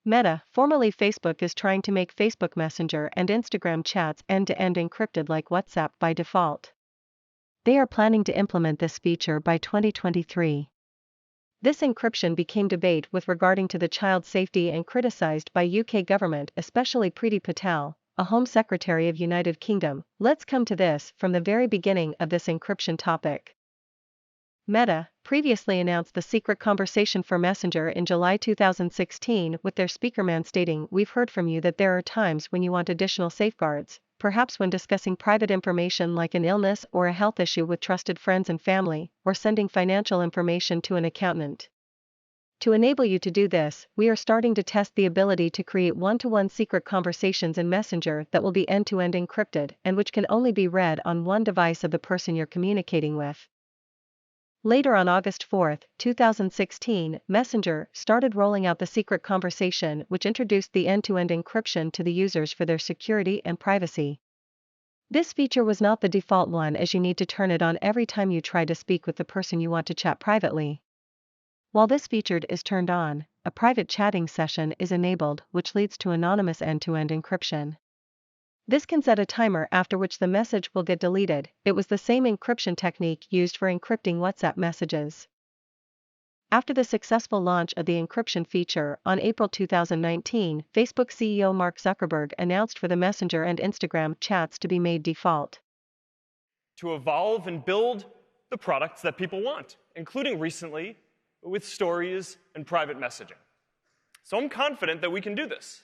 Meta, formerly Facebook, is trying to make Facebook Messenger and Instagram chats end-to-end encrypted like WhatsApp by default. They are planning to implement this feature by 2023. This encryption became debate with regarding to the child safety and criticized by UK government, especially Priti Patel, a Home Secretary of United Kingdom. Let's come to this from the very beginning of this encryption topic. Meta previously announced the secret conversation for Messenger in July 2016 with their speakerman stating, "We've heard from you that there are times when you want additional safeguards, perhaps when discussing private information like an illness or a health issue with trusted friends and family, or sending financial information to an accountant. To enable you to do this, we are starting to test the ability to create one-to-one secret conversations in Messenger that will be end-to-end encrypted and which can only be read on one device of the person you're communicating with." Later on August 4, 2016, Messenger started rolling out the secret conversation, which introduced the end-to-end encryption to the users for their security and privacy. This feature was not the default one, as you need to turn it on every time you try to speak with the person you want to chat privately. While this feature is turned on, a private chatting session is enabled, which leads to anonymous end-to-end encryption. This can set a timer after which the message will get deleted. It was the same encryption technique used for encrypting WhatsApp messages. After the successful launch of the encryption feature on April 2019, Facebook CEO Mark Zuckerberg announced for the Messenger and Instagram chats to be made default. To evolve and build the products that people want, including recently with stories and private messaging. So I'm confident that we can do this.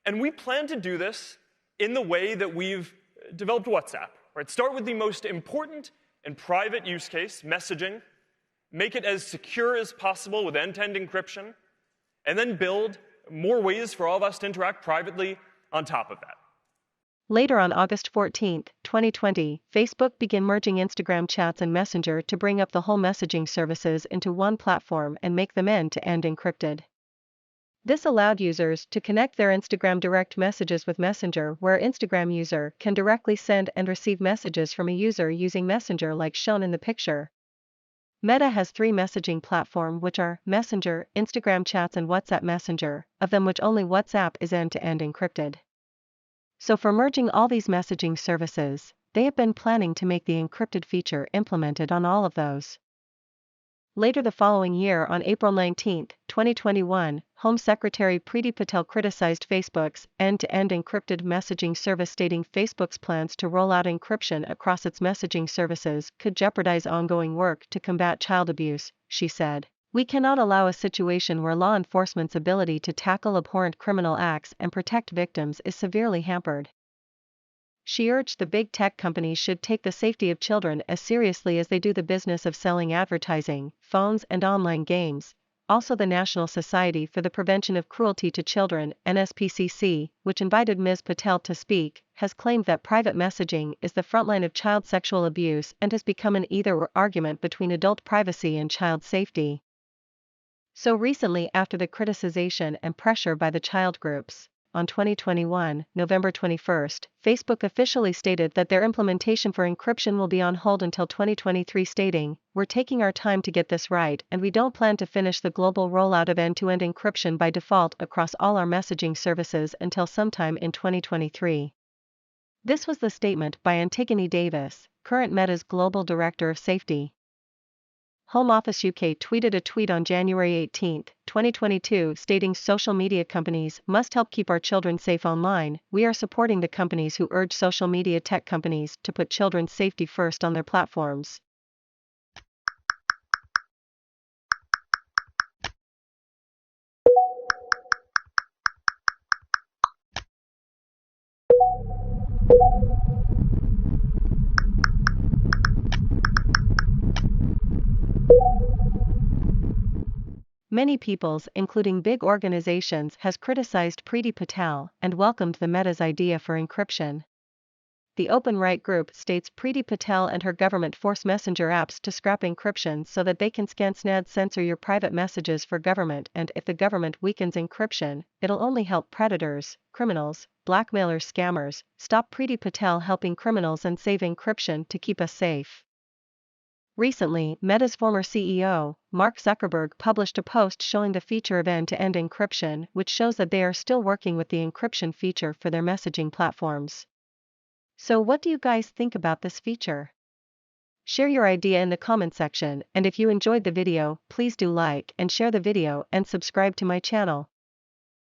And we plan to do this in the way that we've developed WhatsApp. Right? Start with the most important and private use case, messaging, make it as secure as possible with end-to-end encryption, and then build more ways for all of us to interact privately on top of that. Later on August 14, 2020, Facebook began merging Instagram chats and Messenger to bring up the whole messaging services into one platform and make them end-to-end encrypted. This allowed users to connect their Instagram direct messages with Messenger, where Instagram user can directly send and receive messages from a user using Messenger like shown in the picture. Meta has 3 messaging platforms, which are Messenger, Instagram chats and WhatsApp Messenger, of them which only WhatsApp is end-to-end encrypted. So for merging all these messaging services, they have been planning to make the encrypted feature implemented on all of those. Later the following year on April 19, 2021, Home Secretary Priti Patel criticized Facebook's end-to-end encrypted messaging service, stating Facebook's plans to roll out encryption across its messaging services could jeopardize ongoing work to combat child abuse. She said, "We cannot allow a situation where law enforcement's ability to tackle abhorrent criminal acts and protect victims is severely hampered." She urged the big tech companies should take the safety of children as seriously as they do the business of selling advertising, phones and online games. Also the National Society for the Prevention of Cruelty to Children, NSPCC, which invited Ms. Patel to speak, has claimed that private messaging is the frontline of child sexual abuse and has become an either-or argument between adult privacy and child safety. So recently, after the criticization and pressure by the child groups, on 2021, November 21, Facebook officially stated that their implementation for encryption will be on hold until 2023, stating, "We're taking our time to get this right, and we don't plan to finish the global rollout of end-to-end encryption by default across all our messaging services until sometime in 2023. This was the statement by Antigone Davis, current Meta's Global Director of Safety. Home Office UK tweeted a tweet on January 18, 2022, stating social media companies must help keep our children safe online. We are supporting the companies who urge social media tech companies to put children's safety first on their platforms. Many peoples, including big organizations, has criticized Priti Patel and welcomed the Meta's idea for encryption. The Open Right group states Priti Patel and her government force messenger apps to scrap encryption so that they can censor your private messages for government, and if the government weakens encryption, it'll only help predators, criminals, blackmailers, scammers. Stop Priti Patel helping criminals and save encryption to keep us safe. Recently, Meta's former CEO, Mark Zuckerberg, published a post showing the feature of end-to-end encryption, which shows that they are still working with the encryption feature for their messaging platforms. So what do you guys think about this feature? Share your idea in the comment section, and if you enjoyed the video, please do like and share the video and subscribe to my channel.